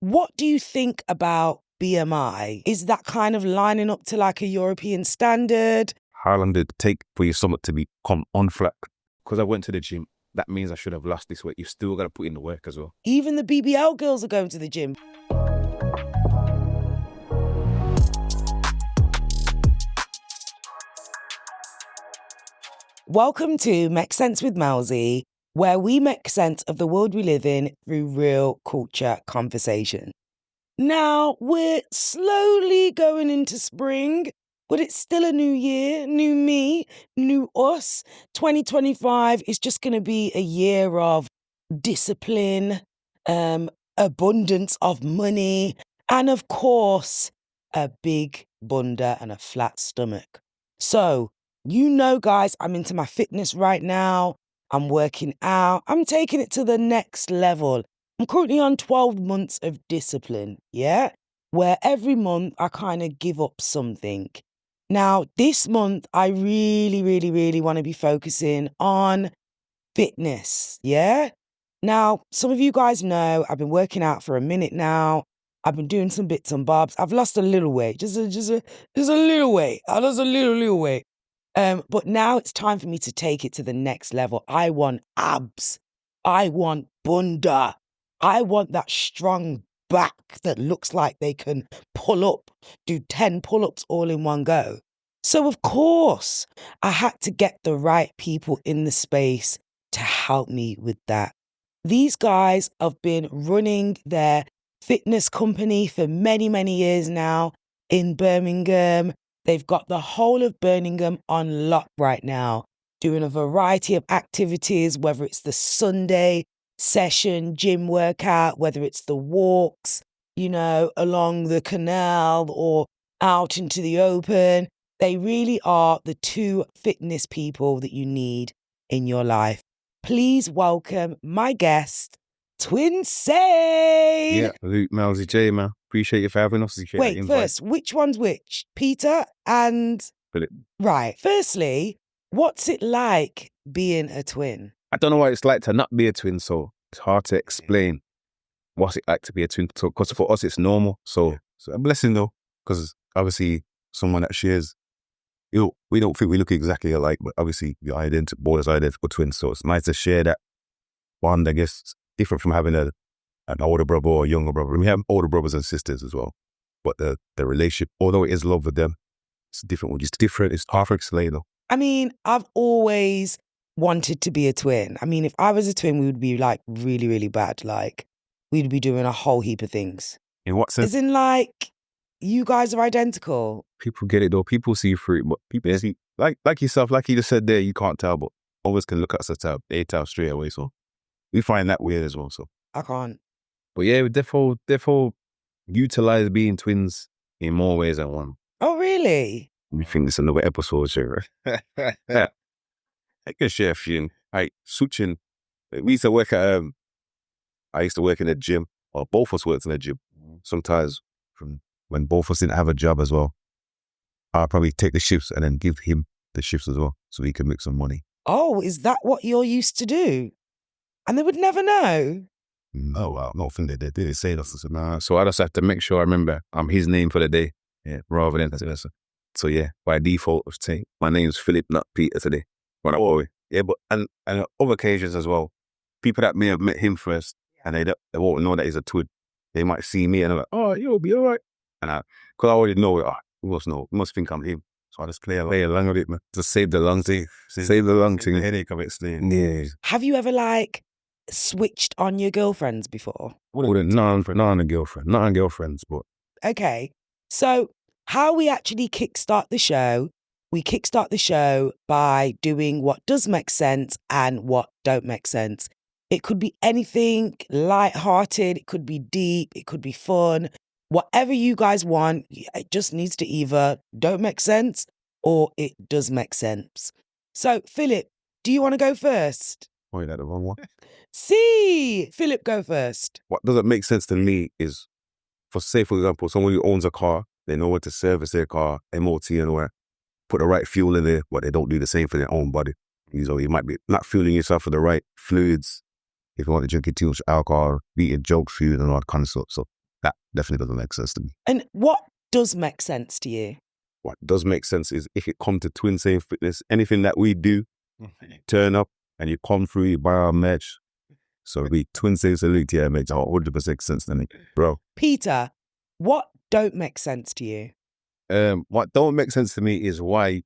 what do you think about BMI? Is that kind of lining up to like a European standard? How long did it take for your stomach to become unflat? Because I went to the gym, that means I should have lost this weight. You've still got to put in the work as well. Even the BBL girls are going to the gym. Welcome to Make Sense with Melzy, where we make sense of the world we live in through real culture conversation. Now, we're slowly going into spring, but it's still a new year, new me, new us. 2025 is just going to be a year of discipline, abundance of money, and of course, a big bunda and a flat stomach. So, you know, guys, I'm into my fitness right now. I'm working out. I'm taking it to the next level. I'm currently on 12 months of discipline, yeah? Where every month I kind of give up something. Now, this month, I really want to be focusing on fitness, yeah? Now, some of you guys know I've been working out for a minute now. I've been doing some bits and bobs. I've lost a little weight, just a little weight. I lost a little weight. But now it's time for me to take it to the next level. I want abs. I want bunda. I want that strong back that looks like they can pull up, do 10 pull-ups all in one go. So of course, I had to get the right people in the space to help me with that. These guys have been running their fitness company for many years now in Birmingham. They've got the whole of Birmingham on lock right now, doing a variety of activities, whether it's the Sunday session, gym workout, whether it's the walks, along the canal or out into the open. They really are the two fitness people that you need in your life. Please welcome my guest, Twinsane. Yeah, Luke, Melzy, J, man. Appreciate you for having us. Wait, first, which one's which? Peter and Philip. Right. Firstly, what's it like being a twin? I don't know what it's like to not be a twin, so it's hard to explain what's it like to be a twin. Because for us, it's normal. So a blessing though, because obviously someone that shares, we don't think we look exactly alike, but obviously we're identical twins. So it's nice to share that bond, I guess, different from having an older brother or a younger brother. We have older brothers and sisters as well. But the relationship, although it is love with them, it's different. It's different. It's hard to explain though. I mean, I've always wanted to be a twin. I mean, if I was a twin, we would be like really bad. Like, we'd be doing a whole heap of things. In what sense? As in, like, you guys are identical. People get it though. People see through it, but people see, like yourself, like you just said there, you can't tell, but others can look at us and tell. They tell straight away. So we find that weird as well. So I can't. But yeah, we definitely utilize being twins in more ways than one. Oh, really? We think this is another episode, sure. I can share a few. Switching. We used to work at, I used to work in a gym, or both of us worked in a gym. Sometimes from when both of us didn't have a job as well, I'll probably take the shifts and then give him the shifts as well so he can make some money. Oh, is that what you're used to do? And they would never know? No, I don't think they did. They didn't say that. So I just have to make sure I remember I'm his name for the day, rather than that. So yeah, by default, of saying my name's Philip, not Peter today. But and on other occasions as well, people that may have met him first and they won't know that he's a twin. They might see me and they're like, "Oh, you'll be all right." And because I already know, you must think I'm him. So I just play along with it, man. Just save the lung thing. Save the lung thing. The headache of it. Yeah. Have you ever switched on your girlfriends before? Not on a girlfriend. Not on girlfriends, but. Okay. So how we actually kickstart the show, we kickstart the show by doing what does make sense and what don't make sense. It could be anything lighthearted, it could be deep, it could be fun. Whatever you guys want, it just needs to either don't make sense or it does make sense. So, Philip, do you want to go first? Oh, that's the wrong one. See, Philip, go first. What doesn't make sense to me is, for example, someone who owns a car, they know where to service their car, MOT and all that, put the right fuel in there, but they don't do the same for their own body. You might be not fueling yourself for the right fluids. If you want to drink too much alcohol, eating junk food and all that kind of stuff. So That definitely doesn't make sense to me. And what does make sense to you? What does make sense is if it comes to Twinsane Fitness, anything that we do, turn up and you come through, you buy our merch. So we Twinsane Salute, yeah, makes 100% sense to me, bro. Peter, what don't make sense to you? What don't make sense to me is why,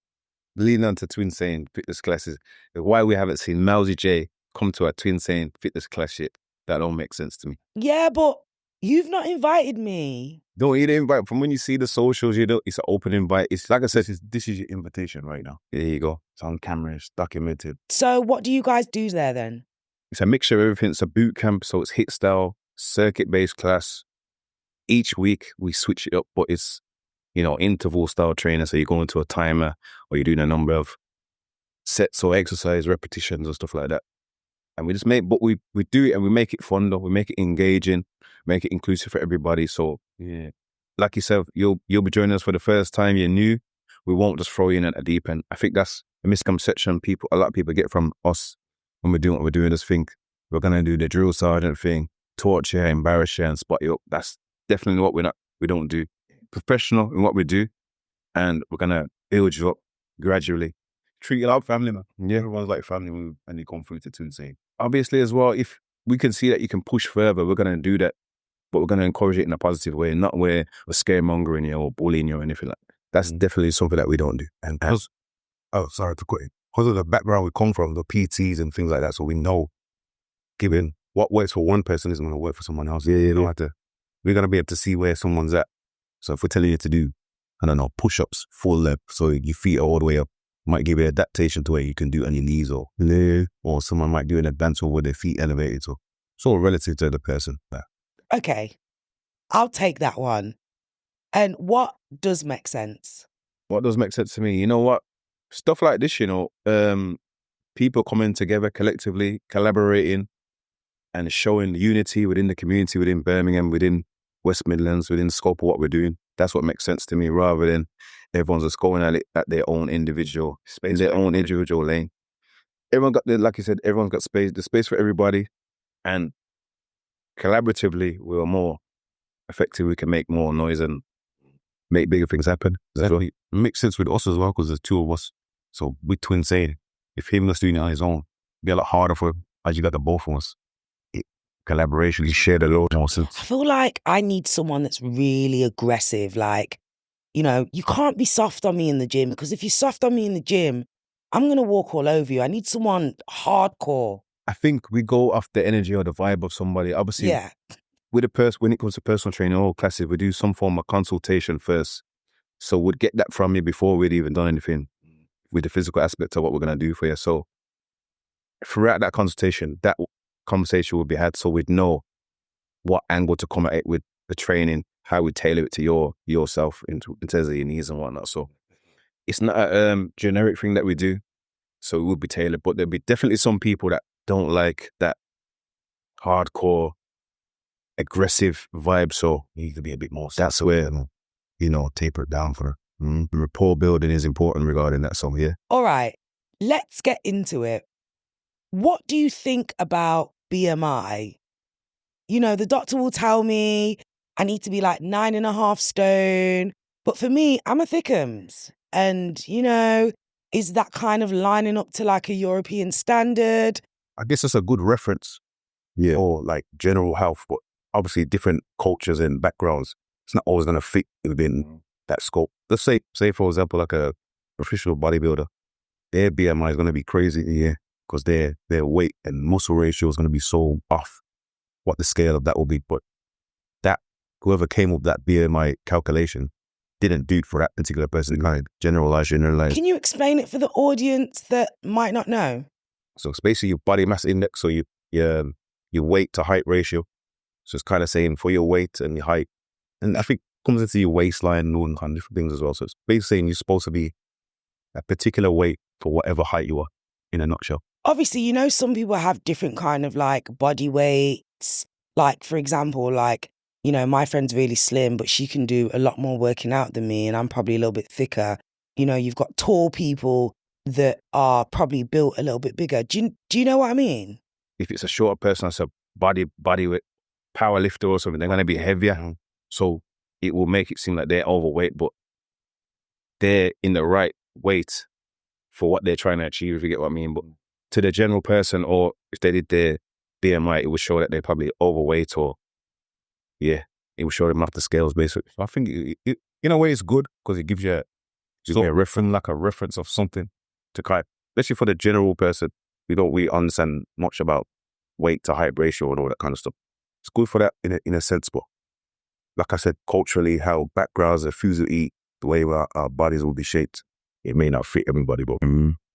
leading on to Twinsane Fitness classes, why we haven't seen Melzy J come to our Twinsane Fitness class yet. That don't make sense to me. Yeah, but you've not invited me. Don't you invite from when you see the socials, you know, it's an open invite. It's like I said, This is your invitation right now. there you go. It's on camera. It's documented. So what do you guys do there then? It's a mixture of everything. It's a boot camp, so it's hit style, circuit-based class. Each week we switch it up, but it's, you know, interval style training. So you're going to a timer or you're doing a number of sets or exercise repetitions or stuff like that. And we just but we do it and we make it fun though. We make it engaging, make it inclusive for everybody. So Yeah. like yourself, you'll be joining us for the first time. You're new. We won't just throw you in at a deep end. I think that's a misconception a lot of people get from us when we're doing what we're doing. Just think we're gonna do the drill sergeant thing, torture, embarrass you, and spot you up. That's definitely what we don't do. Professional in what we do, and we're gonna build you up gradually. Treat it like family, man. Yeah. Everyone's like family when they come through to Twinsane. Obviously, as well, if we can see that you can push further, we're gonna do that. But we're gonna encourage it in a positive way, not where we're scaremongering you or bullying you or anything like that. That's definitely something that we don't do. And because, sorry to quit. Because of the background we come from, the PTs and things like that, so we know, given what works for one person isn't going to work for someone else. Yeah. We're going to be able to see where someone's at. So if we're telling you to do, I don't know, push-ups full length, so your feet are all the way up, might give you adaptation to where you can do it on your knees, or someone might do an advance with their feet elevated. So it's all relative to the person. Okay, I'll take that one. And what does make sense? What does make sense to me? You know what? Stuff like this, you know, people coming together collectively, collaborating, and showing unity within the community, within Birmingham, within West Midlands, within the scope of what we're doing. That's what makes sense to me, rather than everyone's just going at it at their own individual space, their own individual lane. Everyone got like you said, everyone's got space. There's space for everybody, and collaboratively, we're more effective. We can make more noise and make bigger things happen. Exactly. It makes sense with us as well, because there's two of us. So with Twinsane, if him was doing it on his own, it'd be a lot harder for him, as you got the both of us. Collaboration, you share the load. I feel like I need someone that's really aggressive. Like, you know, you can't be soft on me in the gym, because if you're soft on me in the gym, I'm going to walk all over you. I need someone hardcore. I think we go off the energy or the vibe of somebody. Obviously, Yeah. with when it comes to personal training or classes, we do some form of consultation first. So we'd get that from you before we'd even done anything with the physical aspect of what we're going to do for you. So throughout that consultation, that conversation will be had, so we'd know what angle to come at it with the training, how we tailor it to yourself in terms of your needs and whatnot. So it's not a generic thing that we do, so it would be tailored, but there'll be definitely some people that don't like that hardcore, aggressive vibe, so you need to be a bit more. that's where, you know, taper it down for her. Rapport building is important regarding that. So yeah. All right, let's get into it. What do you think about BMI? You know, the doctor will tell me I need to be like 9.5 stone. But for me, I'm a thickums. And, you know, is that kind of lining up to like a European standard? I guess it's a good reference, or like general health, but obviously different cultures and backgrounds. It's not always going to fit within that scope. Let's say for example, like a professional bodybuilder, their BMI is going to be crazy, because their weight and muscle ratio is going to be so off what the scale of that will be. But that whoever came up with that BMI calculation didn't do it for that particular person. Like generalize. Can you explain it for the audience that might not know? So it's basically your body mass index, so your weight to height ratio. So it's kind of saying for your weight and your height, and I think it comes into your waistline and all kind of different things as well. So it's basically saying you're supposed to be a particular weight for whatever height you are, in a nutshell. Obviously, you know, some people have different kind of like body weights. Like, for example, like, you know, my friend's really slim, but she can do a lot more working out than me, and I'm probably a little bit thicker. You know, you've got tall people that are probably built a little bit bigger. Do you know what I mean? If it's a shorter person, that's a body weight power lifter or something, they're going to be heavier. So it will make it seem like they're overweight, but they're in the right weight for what they're trying to achieve, if you get what I mean. But to the general person, or if they did their BMI, it would show that they're probably overweight, or it would show them off the scales, basically. So I think in a way it's good because it gives you a reference of something to kind of, especially for the general person. We don't really understand much about weight to height ratio and all that kind of stuff. It's good for that in a sense, but like I said, culturally, how backgrounds, the foods we eat, the way our bodies will be shaped, it may not fit everybody, but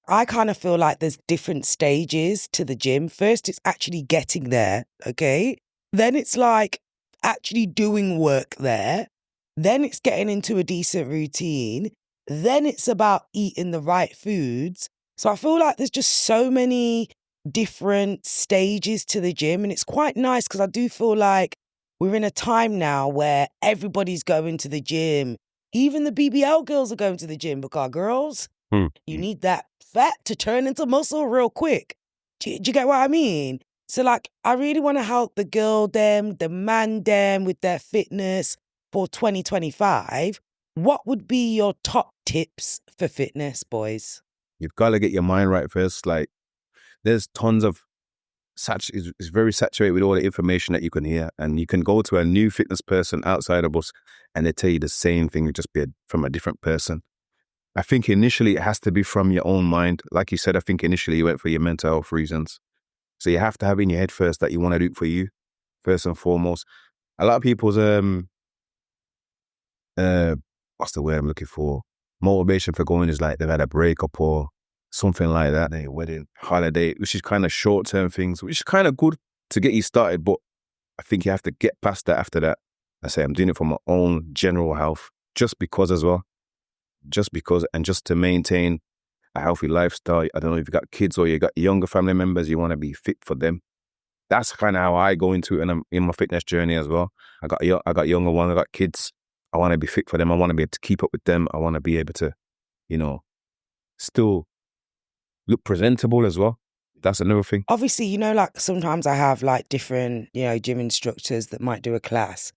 I kind of feel like there's different stages to the gym. First, it's actually getting there, okay? Then it's like actually doing work there. Then it's getting into a decent routine. Then it's about eating the right foods. So I feel like there's just so many different stages to the gym. And it's quite nice because I do feel like we're in a time now where everybody's going to the gym. Even the BBL girls are going to the gym because girls, you need that fat to turn into muscle real quick. Do you get what I mean? So like, I really want to help the girl them, the man them with their fitness for 2025. What would be your top tips for fitness, boys? you've got to get your mind right first. Like, there's tons of it's very saturated with all the information that you can hear, and you can go to a new fitness person outside of us and they tell you the same thing, just be from a different person. I think initially it has to be from your own mind. Like you said, I think initially you went for your mental health reasons. So you have to have in your head first that you want to do it for you, first and foremost. A lot of people's what's the word I'm looking for? Motivation for going is like they've had a breakup or something like that, a wedding, holiday, which is kind of short-term things, which is kind of good to get you started. But I think you have to get past that after that. I say I'm doing it for my own general health, just because as well. Just because, and just to maintain a healthy lifestyle. I don't know if you've got kids or you got younger family members, you want to be fit for them. That's kind of how I go into it, and I'm in my fitness journey as well. I got younger ones, I got kids. I want to be fit for them. I want to be able to keep up with them. I want to be able to, still look presentable as well. That's another thing. Obviously, like sometimes I have like different, gym instructors that might do a class,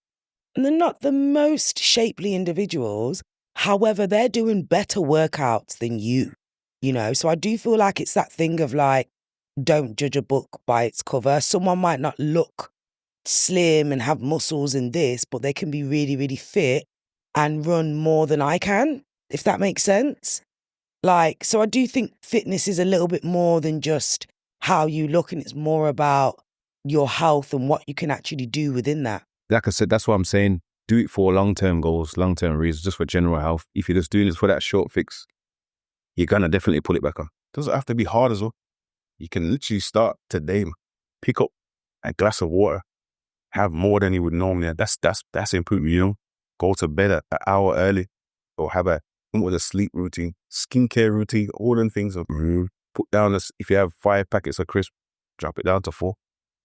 and they're not the most shapely individuals. However, they're doing better workouts than you, So I do feel like it's that thing of like, don't judge a book by its cover. Someone might not look slim and have muscles and this, but they can be really, really fit and run more than I can, if that makes sense. Like, so I do think fitness is a little bit more than just how you look, and it's more about your health and what you can actually do within that. Like I said, that's what I'm saying. Do it for long-term goals, long-term reasons, just for general health. If you're just doing this for that short fix, you're going to definitely pull it back on. It doesn't have to be hard as well. You can literally start today, pick up a glass of water, have more than you would normally. That's improvement, Go to bed an hour early, or have a sleep routine, skincare routine, all them things. Put down if you have 5 packets of crisps, drop it down to 4.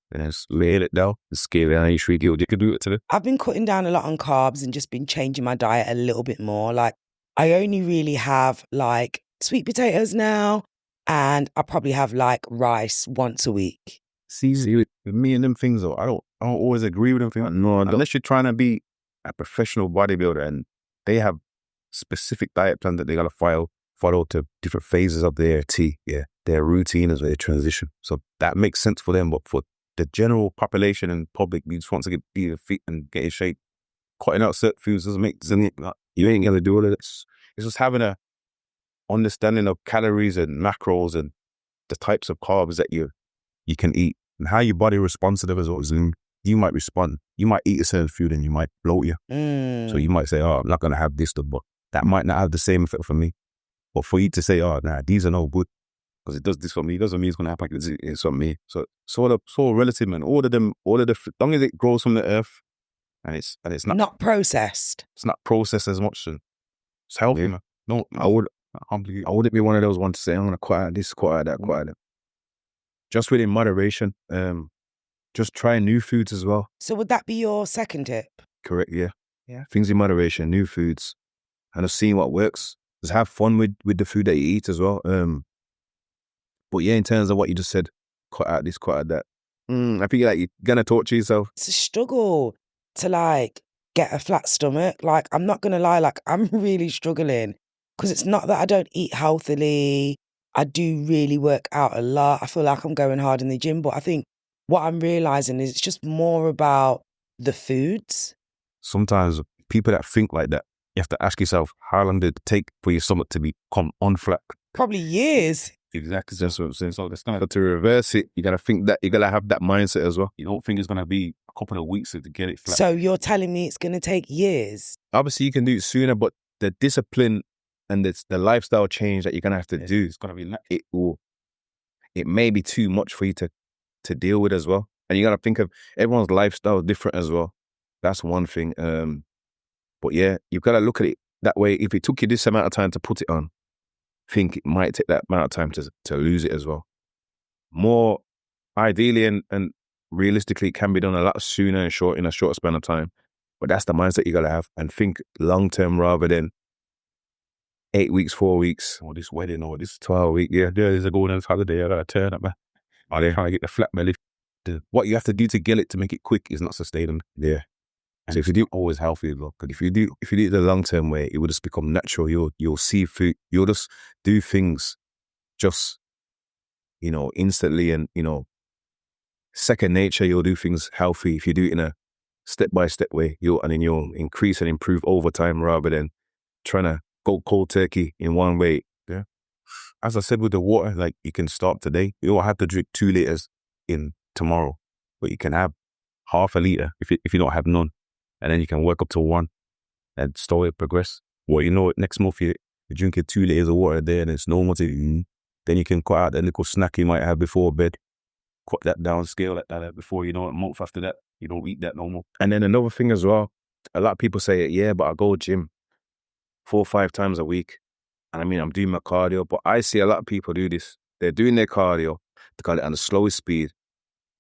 And then lay it down, scale it down, you should you could do it today. I've been cutting down a lot on carbs and just been changing my diet a little bit more. Like, I only really have like sweet potatoes now, and I probably have like rice once a week. See, with me and them things though, I don't always agree with them things. No, unless you're trying to be a professional bodybuilder and they have specific diet plans that they gotta follow to different phases of their their routine as they transition. So that makes sense for them, but for the general population and public, you just want to be fit and get in shape. Cutting out certain foods you ain't gonna do all of this. It's just having a understanding of calories and macros and the types of carbs that you can eat and how your body responds to them as well. You might respond. You might eat a certain food and you might bloat you. So you might say, "Oh, I'm not gonna have this," but that might not have the same effect for me. But for you to say, "Oh, nah, these are no good," because it does this for me, it doesn't mean it's gonna happen. It's on me. So so relative, man. All of the as long as it grows from the earth and it's not processed. It's not processed as much. And it's healthy, man. No, I wouldn't be one of those ones to say I'm gonna quiet this, quiet that, quiet that. Just within moderation. Just try new foods as well. So would that be your second tip? Correct. Yeah. Things in moderation, new foods, and just seeing what works. Just have fun with the food that you eat as well. But yeah, in terms of what you just said, cut out this, cut out that. I think like you're gonna torture yourself. It's a struggle to like get a flat stomach. Like, I'm not going to lie, like, I'm really struggling because it's not that I don't eat healthily. I do really work out a lot. I feel like I'm going hard in the gym, but I think what I'm realising is it's just more about the foods. Sometimes people that think like that, you have to ask yourself, how long did it take for your stomach to become unflat? Probably years. Exactly, that's what I'm saying. So to reverse it, you gotta think that, you gotta have that mindset as well. You don't think it's gonna be a couple of weeks to get it flat. So you're telling me it's going to take years? Obviously, you can do it sooner, but the discipline and the lifestyle change that you're gonna have to do, it's gonna be it may be too much for you to deal with as well. And you gotta think of everyone's lifestyle different as well. That's one thing. But yeah, you've got to look at it that way. If it took you this amount of time to put it on, think it might take that amount of time to lose it as well. More ideally and realistically, it can be done a lot sooner and in a short span of time. But that's the mindset you got to have, and think long term rather than 8 weeks, 4 weeks, or this wedding, or this 12 weeks. Yeah, there's a going on holiday. I gotta turn up, man. Are they trying to get the flat belly? What you have to do to get it to make it quick is not sustainable. Yeah. So if you do always healthy, look, If you do it the long term way, it will just become natural. You'll see food. You'll just do things just, instantly, and second nature. You'll do things healthy if you do it in a step by step way. You'll increase and improve over time rather than trying to go cold turkey in one way. Yeah. As I said with the water, like, you can start today. You don't have to drink 2 liters in tomorrow, but you can have half a liter if you don't have none. And then you can work up to 1 and slowly progress. Well, next month you're drinking 2 liters of water a day and it's normal to you. Then you can cut out the little snack you might have before bed. Cut that down, scale that before, a month after that, you don't eat that no more. And then another thing as well, a lot of people say, yeah, but I go gym 4 or 5 times a week. And I mean, I'm doing my cardio, but I see a lot of people do this. They're doing their cardio, they got it on the slowest speed.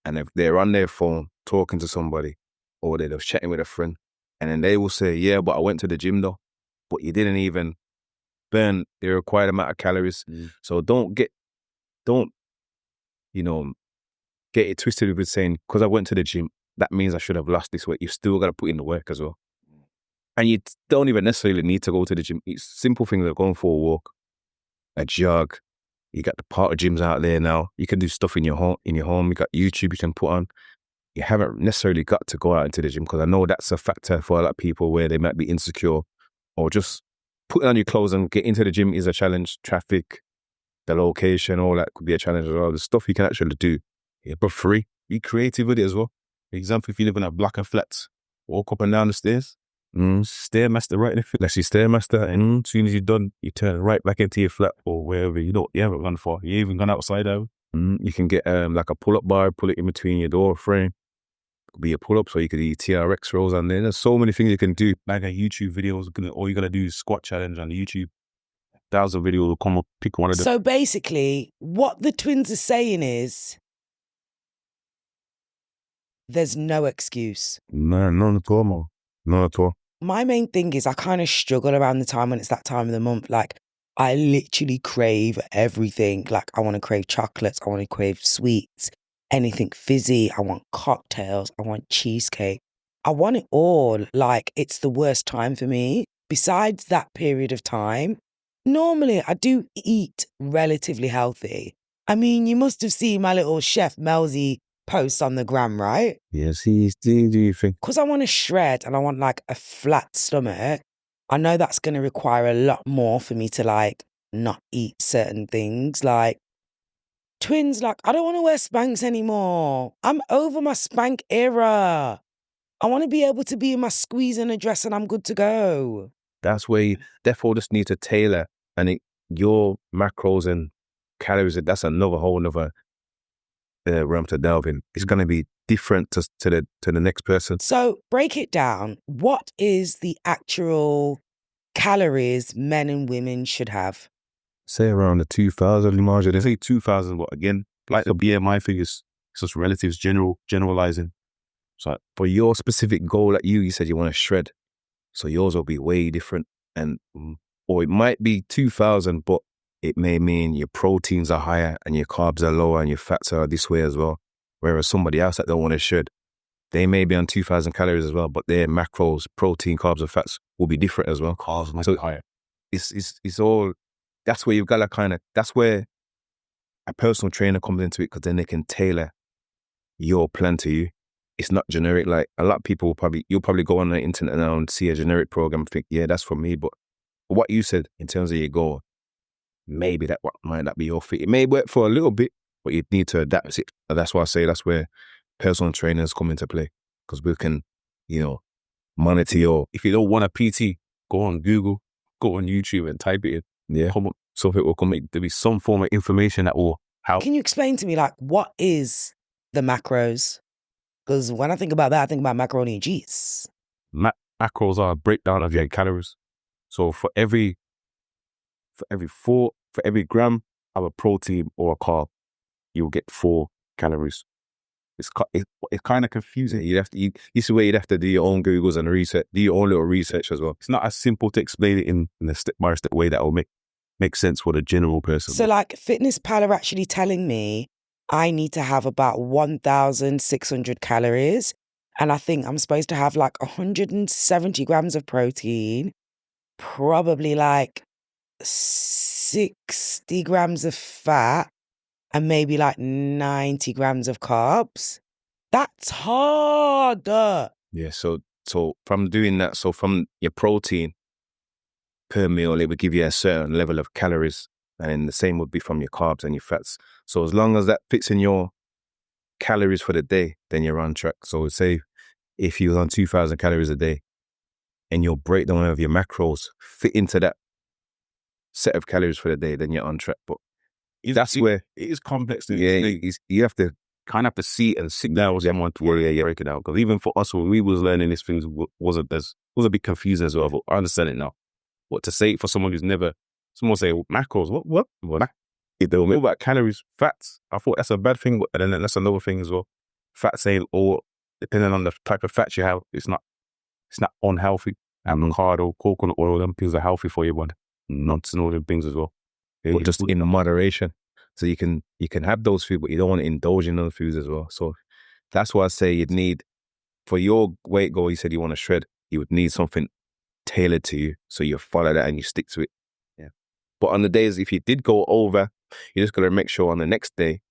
And if they're on their phone talking to somebody, or they're chatting with a friend, and then they will say, yeah, but I went to the gym though, but you didn't even burn the required amount of calories. So don't get it twisted with saying, because I went to the gym, that means I should have lost this weight. You've still got to put in the work as well. And you don't even necessarily need to go to the gym. It's simple things like going for a walk, a jog. You got the part of gyms out there now. You can do stuff in your home. You got YouTube you can put on. You haven't necessarily got to go out into the gym, because I know that's a factor for a lot of people where they might be insecure, or just putting on your clothes and get into the gym is a challenge. Traffic, the location, all that could be a challenge as well. The stuff you can actually do, for free. Be creative with it as well. For example, if you live in a block of flats, walk up and down the stairs, Stairmaster right in the fit. Let's see Stairmaster, and as soon as you're done, you turn right back into your flat or wherever. You haven't gone far. You even gone outside out. You can get like a pull-up bar, pull it in between your door frame. Be a pull-up, so you could do TRX rolls on there. There's so many things you can do. Like a YouTube videos, all you gotta do is squat challenge on YouTube. 1,000 videos will come up, pick one of them. So basically, what the twins are saying is, there's no excuse. No, none at all, man. None at all. My main thing is I kind of struggle around the time when it's that time of the month. Like, I literally crave everything. Like, I want to crave chocolates. I want to crave sweets. Anything fizzy. I want cocktails. I want cheesecake. I want it all. Like, it's the worst time for me. Besides that period of time, normally I do eat relatively healthy. I mean, you must have seen my little chef Melzy posts on the gram, right? Yes, he do you think? Because I want to shred and I want like a flat stomach. I know that's going to require a lot more for me to like not eat certain things. Like, twins, like, I don't want to wear Spanx anymore. I'm over my Spank era. I want to be able to be in my squeeze and a dress and I'm good to go. That's where you therefore just need to tailor, and your macros and calories, that's another whole nother realm to delve in. It's going to be different to the next person. So break it down. What is the actual calories men and women should have? Say around the 2,000 margin. They say 2,000, but again, like the BMI figures, it's just relatives, generalizing. So for your specific goal, like you said you want to shred, so yours will be way different, or it might be 2,000, but it may mean your proteins are higher and your carbs are lower and your fats are this way as well. Whereas somebody else that don't want to shred, they may be on 2,000 calories as well, but their macros, protein, carbs, and fats will be different as well. Carbs might So be higher. It's all, that's where you've got to kind of, that's where a personal trainer comes into it, because then they can tailor your plan to you. It's not generic. Like a lot of people you'll probably go on the internet now and see a generic program and think, yeah, that's for me. But what you said in terms of your goal, maybe that might not be your fit. It may work for a little bit, but you need to adapt it. And that's why I say that's where personal trainers come into play, because we can, monitor your. If you don't want a PT, go on Google, go on YouTube and type it in. Yeah. Something will come. There'll be some form of information that will help. Can you explain to me, like, what is the macros? Because when I think about that, I think about macaroni and cheese. Macros are a breakdown of your calories. So for every gram of a protein or a carb, you'll get 4 calories. It's kind of confusing. This is where you'd have to do your own Googles and research, do your own little research as well. It's not as simple to explain it in a step-by-step way that will make sense for the general person. So like Fitness Pal are actually telling me I need to have about 1,600 calories. And I think I'm supposed to have like 170 grams of protein, probably like 60 grams of fat, and maybe like 90 grams of carbs. That's hard. Yeah, so from doing that, so from your protein per meal, it would give you a certain level of calories, and then the same would be from your carbs and your fats. So as long as that fits in your calories for the day, then you're on track. So say if you're on 2,000 calories a day and your breakdown of your macros fit into that set of calories for the day, then you're on track. But that's where it is complex. You have to kind of have to see and sit down with someone to really break it out. Because even for us, when we was learning these things, was a bit confusing as well. But I understand it now. But to say it for someone who's never, someone say macros, what? If they know about calories, fats, I thought that's a bad thing. But then that's another thing as well. Fat saying, or depending on the type of fats you have, it's not unhealthy. Avocado, coconut oil, them things are healthy for you, but nuts and all them things as well. But just in moderation. So you can have those foods, but you don't want to indulge in other foods as well. So that's why I say you'd need, for your weight goal, you said you want to shred, you would need something tailored to you. So you follow that and you stick to it. Yeah. But on the days, if you did go over, you just got to make sure on the next day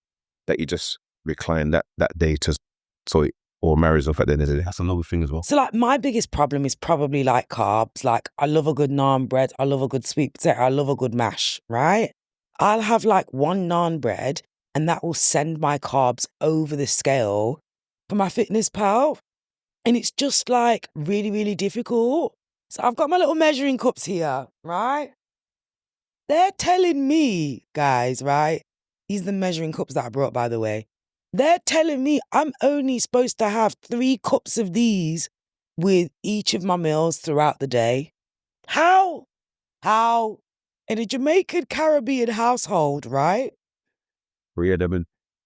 that you just recline that day so it all marries off at the end of the day. That's another thing as well. So like my biggest problem is probably like carbs. Like I love a good naan bread. I love a good sweet potato. I love a good mash, right? I'll have like one naan bread and that will send my carbs over the scale for my Fitness Pal. And it's just like really, really difficult. So I've got my little measuring cups here, right? They're telling me, guys, right? These are the measuring cups that I brought, by the way. They're telling me I'm only supposed to have 3 cups of these with each of my meals throughout the day. How? In a Jamaican Caribbean household, right?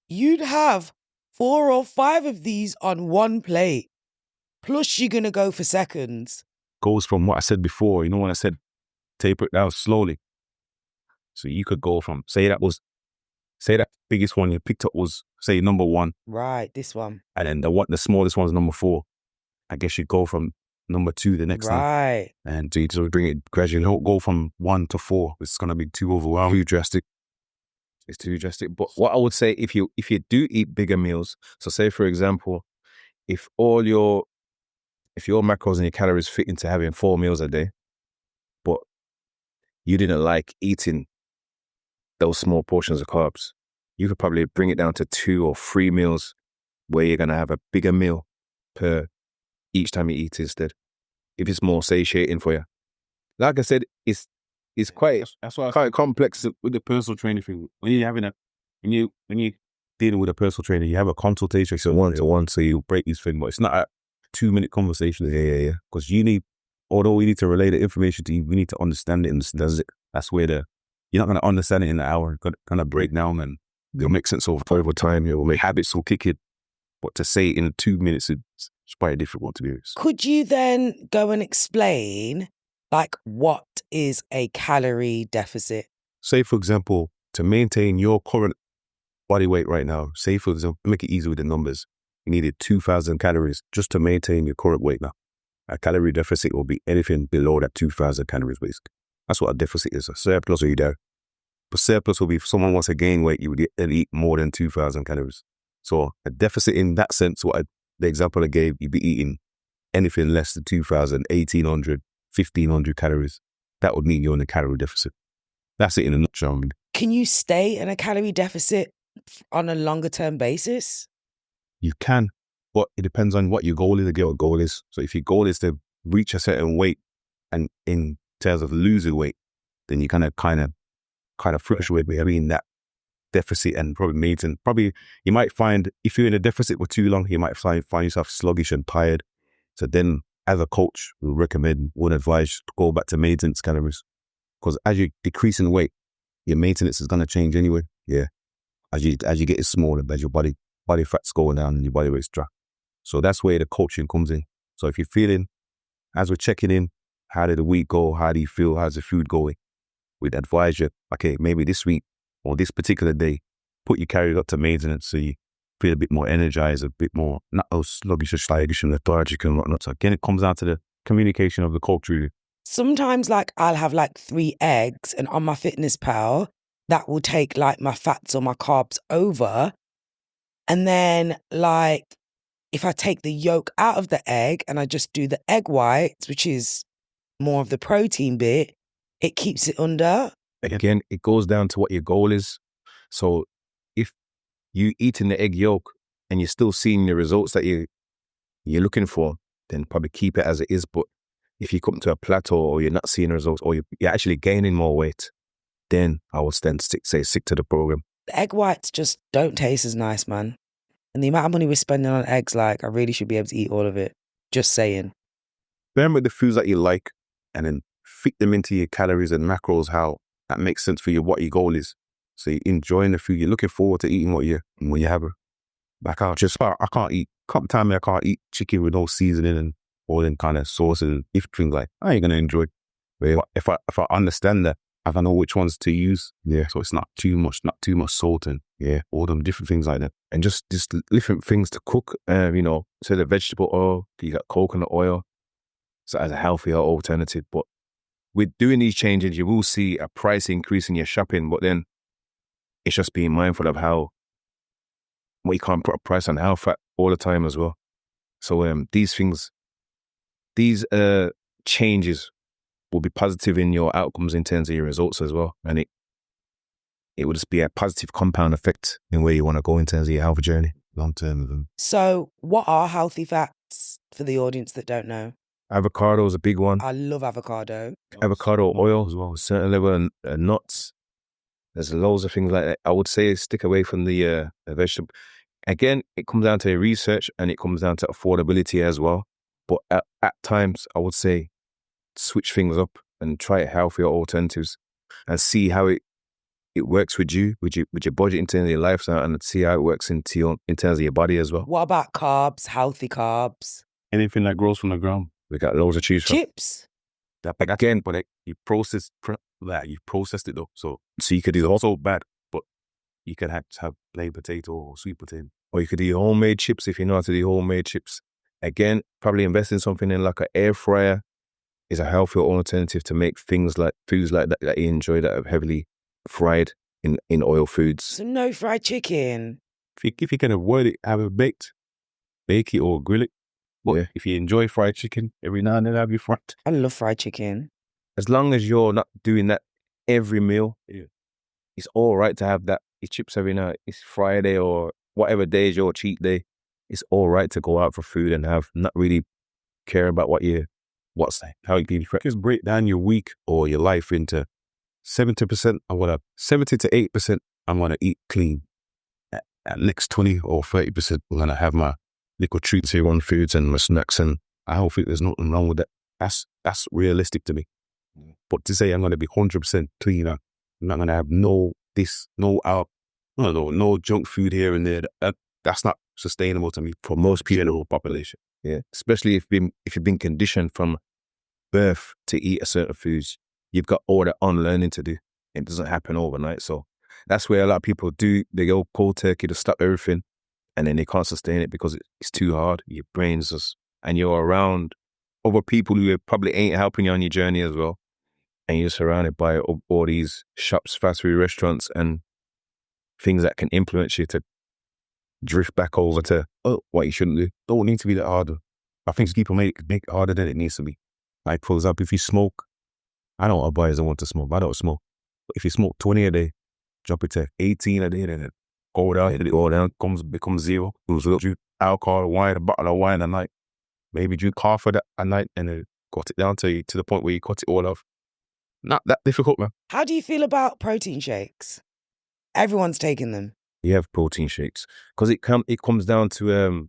You'd have 4 or 5 of these on one plate. Plus you're going to go for seconds. Goes from what I said before, when I said taper it down slowly. So you could go from, say that biggest one you picked up was, say, number 1. Right, this one. And then the smallest one's number 4. I guess you go from number 2 the next time. Right. And you just bring it gradually. Don't go from 1 to 4. It's going to be too overwhelming. Too drastic. It's too drastic. But what I would say, if you do eat bigger meals, so say, for example, if your macros and your calories fit into having 4 meals a day, but you didn't like eating those small portions of carbs, you could probably bring it down to 2 or 3 meals where you're going to have a bigger meal per each time you eat instead, if it's more satiating for you. Like I said, it's quite, that's why quite complex. With the personal training thing, when you're dealing with a personal trainer, you have a consultation, so 1-to-1, so you break these things, but it's not a 2-minute conversation. Yeah. Because although we need to relay the information to you, we need to understand it, and that's where you're not going to understand it in an hour. It's going to break down and it'll make sense over time. It will make habits will kick in. But to say it in 2 minutes, it's quite difficult to do. Could you then go and explain, like, what is a calorie deficit? Say, for example, to maintain your current body weight right now, say, for example, make it easy with the numbers. you needed 2,000 calories just to maintain your current weight now. A calorie deficit will be anything below that 2,000 calories basically. That's what a deficit is. A surplus, or you there. But surplus will be if someone wants to gain weight, you would eat more than 2,000 calories. So a deficit in that sense, the example I gave, you'd be eating anything less than 2,000, 1,800, 1,500 calories. That would mean you're in a calorie deficit. That's it in a nutshell. Can you stay in a calorie deficit on a longer term basis? You can, but it depends on what your goal is, again, what goal is. So if your goal is to reach a certain weight, and in terms of losing weight, then you kind of fluctuate between that deficit and probably maintenance. Probably you might find if you're in a deficit for too long, you might find yourself sluggish and tired. So then, as a coach, would advise to go back to maintenance calories, because as you decrease in weight, your maintenance is going to change anyway. Yeah, as you get smaller, as your body fat's going down and your body weight's drop. So that's where the coaching comes in. So if you're feeling, as we're checking in, how did the week go? How do you feel? How's the food going? We'd advise you, okay, maybe this week or this particular day, put your calories up to maintenance so you feel a bit more energized, a bit more, not so sluggish and lethargic and whatnot. So again, it comes down to the communication of the coach really. Sometimes I'll have 3 eggs, and on my Fitness Pal, that will take my fats or my carbs over. And then if I take the yolk out of the egg and I just do the egg whites, which is more of the protein bit, it keeps it under. Again, it goes down to what your goal is. So if you eating the egg yolk and you're still seeing the results that you're looking for, then probably keep it as it is. But if you come to a plateau or you're not seeing results or you're actually gaining more weight, then I will stick to the program. The egg whites just don't taste as nice, man. And the amount of money we're spending on eggs, I really should be able to eat all of it. Just saying. Remember the foods that you like and then fit them into your calories and macros, how that makes sense for you, what your goal is. So you're enjoying the food, you're looking forward to eating when you have it. I can't eat chicken with no seasoning and all them kind of sauces and things I ain't going to enjoy it. But if I understand that, I know which ones to use. Yeah. So it's not too much salt and all them different things like that. And just different things to cook. So the vegetable oil, you got coconut oil. So as a healthier alternative. But with doing these changes, you will see a price increase in your shopping, but then it's just being mindful of how you can't put a price on how fat all the time as well. So these changes will be positive in your outcomes in terms of your results as well. And it will just be a positive compound effect in where you want to go in terms of your health journey, long term. So what are healthy fats for the audience that don't know? Avocado is a big one. I love avocado. Avocado oil as well, certain level of nuts. There's loads of things like that. I would say stick away from the vegetable. Again, it comes down to research and it comes down to affordability as well. But at times, I would say switch things up and try healthier alternatives and see how it works with your budget in terms of your lifestyle, and see how it works in terms of your body as well. What about carbs, healthy carbs? Anything that grows from the ground. We got loads of choose from. Chips? Again, but you processed it though. So you could do also bad, but you could have plain potato or sweet potato. Or you could do homemade chips if you know how to do homemade chips. Again, probably invest in something in an air fryer is a healthier alternative to make foods like that you enjoy that are heavily fried in oil foods. So no fried chicken. If you can avoid it, have it baked, bake it or grill it. But if you enjoy fried chicken, every now and then have your fried. I love fried chicken. As long as you're not doing that every meal, it's all right to have that. Your chips every night. It's Friday or whatever day is your cheat day. It's all right to go out for food and not really care about how you just break down your week or your life into 70%. 70 to 8%. I'm gonna eat clean. At next 20 or 30%, I'm gonna have my little treats here on foods and my snacks, and I don't think there's nothing wrong with that. That's realistic to me. But to say I'm gonna be 100% clean, I'm not gonna have no junk food here and there. That's not sustainable to me for most people in the whole population. Yeah, especially if you've been conditioned from birth to eat a certain foods, you've got all that unlearning to do. It doesn't happen overnight. So that's where a lot of people they go cold turkey to stop everything, and then they can't sustain it because it's too hard. Your brain's just, and you're around other people who probably ain't helping you on your journey as well. And you're surrounded by all these shops, fast food restaurants, and things that can influence you to drift back over to what you shouldn't do. Don't need to be that hard. I think people make it harder than it needs to be. Like, for example, if you smoke, I don't advise don't want to smoke. I don't smoke. But if you smoke 20 a day, drop it to 18 a day, then it go down, becomes 0. Drink alcohol, wine, a bottle of wine a night. Maybe drink half of that a night and then cut it down to the point where you cut it all off. Not that difficult, man. How do you feel about protein shakes? Everyone's taking them. You have protein shakes because it comes down to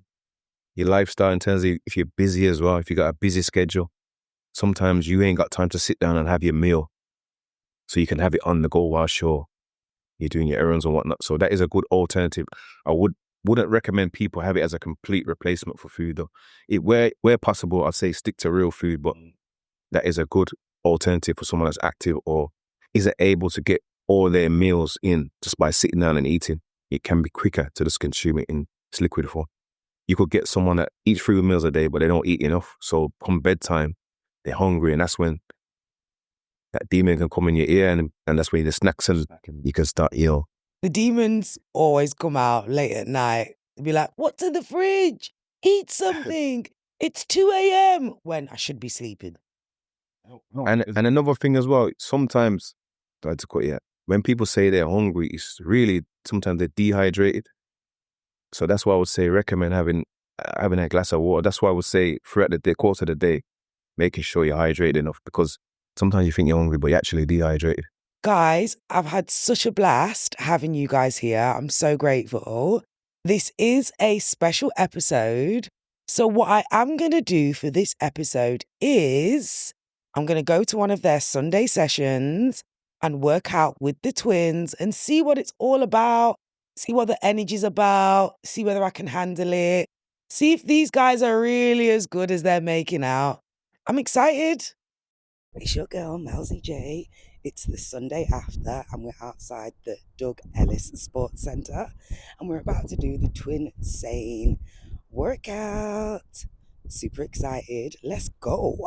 your lifestyle in terms of if you're busy as well. If you got a busy schedule, sometimes you ain't got time to sit down and have your meal, so you can have it on the go while you're doing your errands and whatnot. So that is a good alternative. I wouldn't recommend people have it as a complete replacement for food though. Where possible, I'd say stick to real food, but that is a good alternative for someone that's active or isn't able to get all their meals in just by sitting down and eating. It can be quicker to just consume it in its liquid form. You could get someone that eats 3 meals a day, but they don't eat enough. So come bedtime, they're hungry, and that's when that demon can come in your ear, and that's when the snacks and you can start ill. The demons always come out late at night. They'll be like, what's in the fridge? Eat something. It's 2 a.m. when I should be sleeping. And another thing as well, sometimes, sorry to cut you, when people say they're hungry, it's really, sometimes they're dehydrated. So that's why I would say recommend having a glass of water. That's why I would say throughout the course of the day, making sure you're hydrated enough, because sometimes you think you're hungry, but you're actually dehydrated. Guys, I've had such a blast having you guys here. I'm so grateful. This is a special episode. So what I am going to do for this episode is I'm going to go to one of their Sunday sessions and work out with the twins and see what it's all about, see what the energy's about, see whether I can handle it, see if these guys are really as good as they're making out. I'm excited. It's your girl, Melzy J. It's the Sunday after, and we're outside the Doug Ellis Sports Centre, and we're about to do the Twinsane workout. Super excited. Let's go.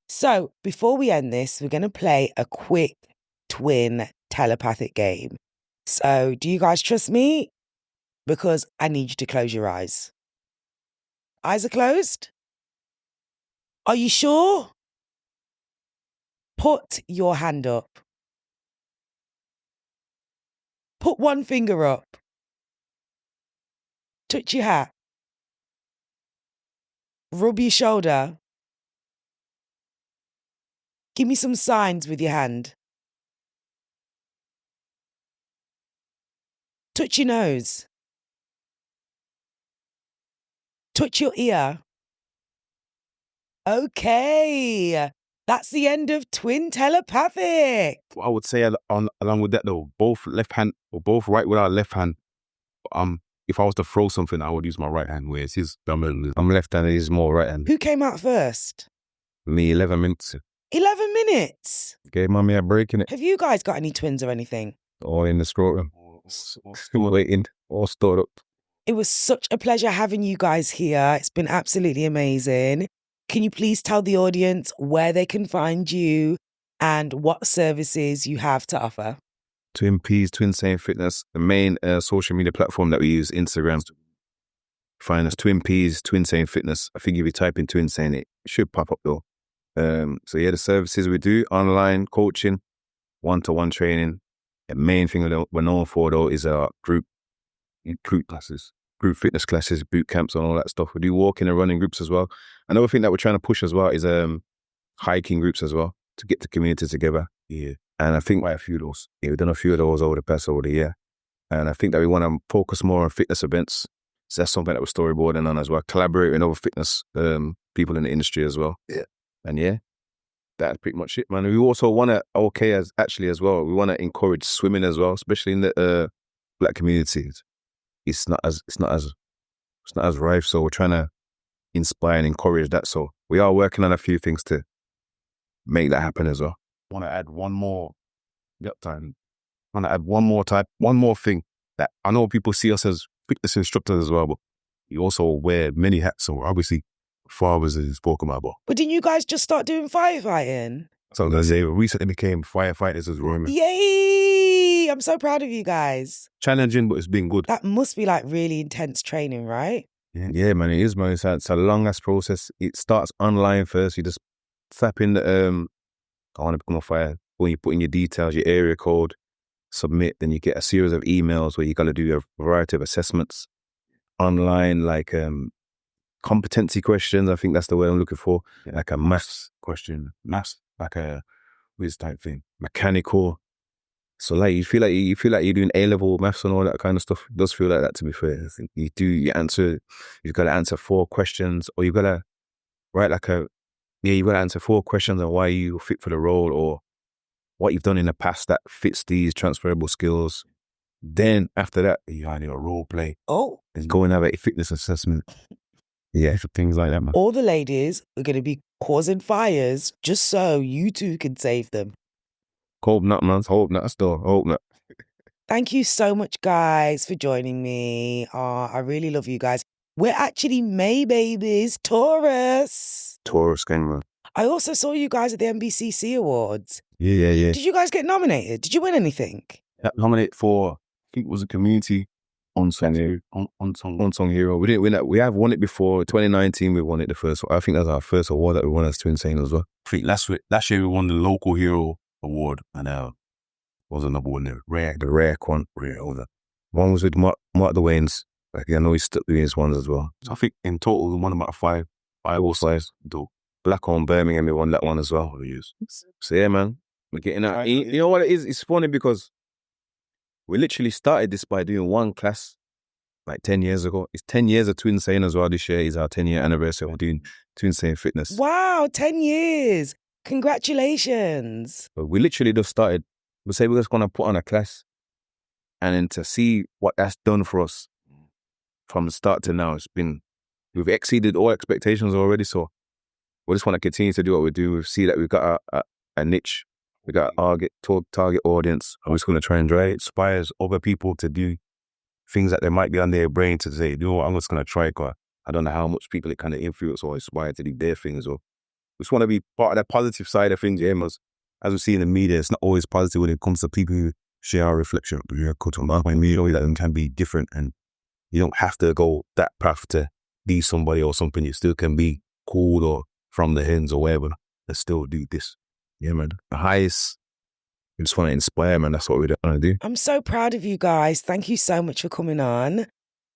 So before we end this, we're going to play a quick twin telepathic game. So do you guys trust me? Because I need you to close your eyes. Eyes are closed? Are you sure? Put your hand up. Put one finger up. Touch your hat. Rub your shoulder. Give me some signs with your hand. Touch your nose. Touch your ear. Okay, that's the end of Twin Telepathic. What I would say along with that though, both left hand or both right with our left hand. If I was to throw something, I would use my right hand. Whereas I'm left-handed, he's more right-handed. Who came out first? Me, 11 minutes. 11 minutes. Gave mommy a break in it. Have you guys got any twins or anything? All in the scrotum. Still waiting. All stored up. It was such a pleasure having you guys here. It's been absolutely amazing. Can you please tell the audience where they can find you and what services you have to offer? Twinsane Fitness, the main social media platform that we use, Instagram. Find us, Twinsane Fitness. I think if you type in Twinsane, it should pop up though. So yeah, the services we do, online coaching, one-to-one training. The main thing we're known for though is our group classes, group fitness classes, boot camps and all that stuff. We do walking and running groups as well. Another thing that we're trying to push as well is hiking groups as well, to get the community together. Yeah. And I think quite a few of those. Yeah, we've done a few of those over the year. And I think that we want to focus more on fitness events. So that's something that we're storyboarding on as well, collaborating with other fitness people in the industry as well. Yeah. And yeah, that's pretty much it, man. We also want to, as well, we want to encourage swimming as well, especially in the Black communities. It's not as rife, so we're trying to inspire and encourage that. So we are working on a few things to make that happen as well. I want to add one more thing that I know people see us as fitness instructors as well, but you also wear many hats. So obviously, fathers is spoken about. But didn't you guys just start doing firefighting? So they recently became firefighters as well. Yay! I'm so proud of you guys. Challenging, but it's been good. That must be like really intense training, right? Yeah, man, it is, man. It's a long-ass process. It starts online first. You just tap in the, I want to become a fire. When you put in your details, your area code, submit, then you get a series of emails where you got to do a variety of assessments online, like competency questions. I think that's the word I'm looking for. Yeah. Like a maths question, like a whiz type thing, mechanical. So like you feel like you're doing A-level maths and all that kind of stuff. It does feel like that, to be fair. I think you've got to answer 4 questions, or you've got to write you've got to answer 4 questions on why you fit for the role, or what you've done in the past that fits these transferable skills. Then after that, you need a role play. Oh. And go and have a fitness assessment. Yeah, for things like that, man. All the ladies are going to be causing fires just so you two can save them. Hope not, man. Hope not. Still, hope not. Thank you so much, guys, for joining me. I really love you guys. We're actually May babies, Taurus. Taurus, man. I also saw you guys at the NBCC Awards. Yeah. Did you guys get nominated? Did you win anything? Nominated for, I think it was a community unsung hero. We didn't win that. We have won it before. 2019, we won it the first. I think that's our first award that we won as Twinsane as well. I think last year we won the local hero award, and was another one there. The rare one. One was with Mark the Waynes. Like, I know he's stuck doing his ones as well. So I think in total we won about 5 all-size. Black on Birmingham, we won that one as well. So yeah, man, we're getting that. You know what it is? It's funny because we literally started this by doing one class like 10 years ago. It's 10 years of Twinsane as well. This year is our 10-year anniversary of doing Twinsane Fitness. Wow, 10 years. Congratulations. But we literally just started. We say we're just going to put on a class, and then to see what that's done for us from the start to now, we've exceeded all expectations already. So we just want to continue to do what we do. We see that we've got a niche. We got a target audience. I'm just going to try and inspires other people to do things that they might be on their brain to say, you know what, I'm just going to try, because I don't know how much people it kind of influence or inspire to do their things. Or we just want to be part of that positive side of things. Yeah, as we see in the media, it's not always positive when it comes to people who share our reflection. But when we know that can be different, and you don't have to go that path to be somebody or something. You still can be cool or from the hens or whatever, and still do this. Yeah, man. The highest, we just want to inspire, man. That's what we want to do. I'm so proud of you guys. Thank you so much for coming on.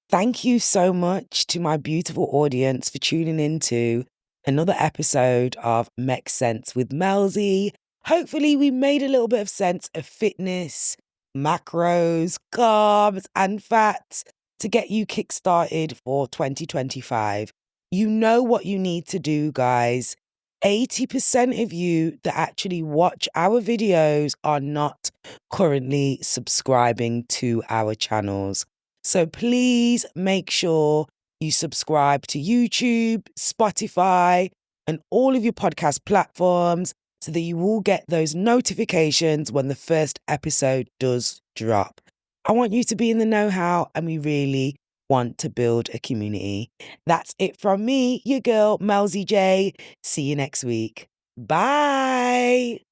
Thank you so much to my beautiful audience for tuning into another episode of Make Sense with Melzy. Hopefully we made a little bit of sense of fitness, macros, carbs and fats to get you kickstarted for 2025. You know what you need to do, guys. 80% of you that actually watch our videos are not currently subscribing to our channels. So please make sure you subscribe to YouTube, Spotify, and all of your podcast platforms. so that you will get those notifications when the first episode does drop. I want you to be in the know-how, and we really want to build a community. That's it from me, your girl, Melzy J. See you next week. Bye.